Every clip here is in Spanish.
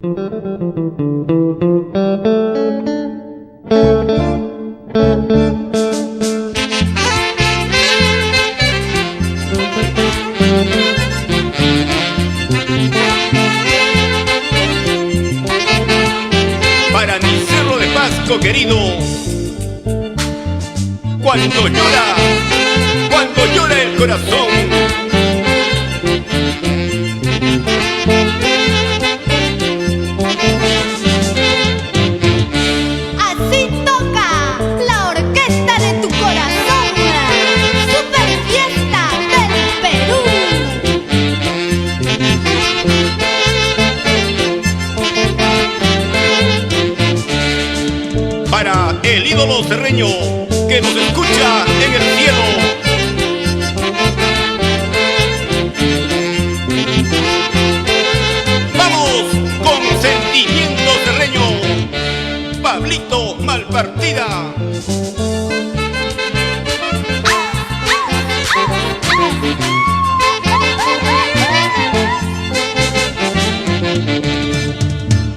Para mi Cerro de Pasco querido, cuando llora el corazón. Así toca la orquesta de tu corazón, Super Fiesta del Perú. Para el ídolo cerreño que nos escucha en el cielo. Vamos con sentimiento cerreño, Pablito Malpartida.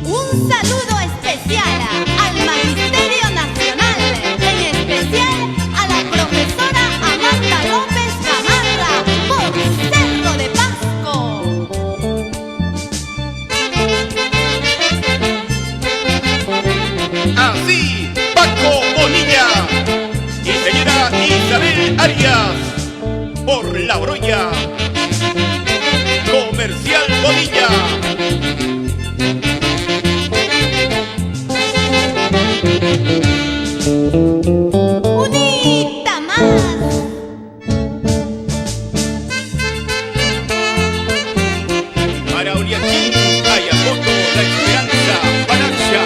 Un saludo especial al Magisterio Nacional, en especial a la profesora Amanda López Gamarra, por Cerro de Pasco. Así, Paco Bonilla y señora Isabel Arias, por La Broya, Comercial Bonilla. Unita más. Para Oriachín, Ayapoto, La Esperanza, Panacha,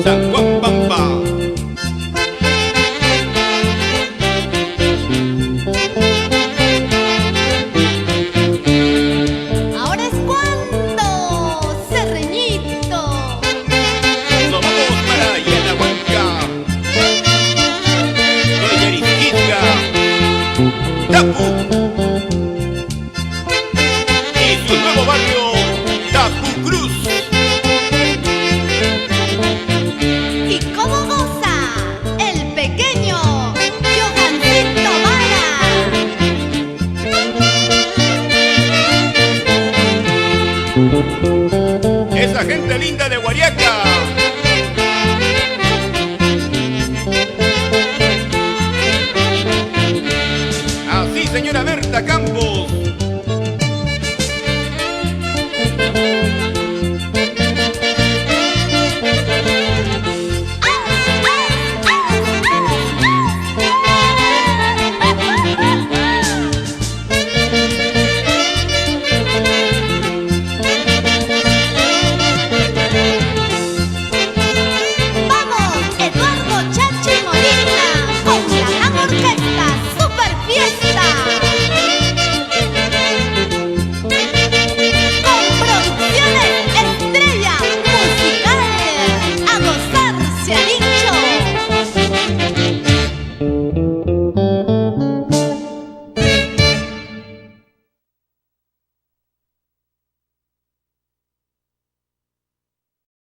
San Juan Pampa. Ahora es cuando, Cerreñito. Nos vamos para Yanahuanca, Noyarisquinga, Tapu y su nuevo barrio, Tapu Cruz. ¿Y cómo goza el pequeño Johancito Vara? Esa gente linda de Guariaca. Así, señora Berta Campos.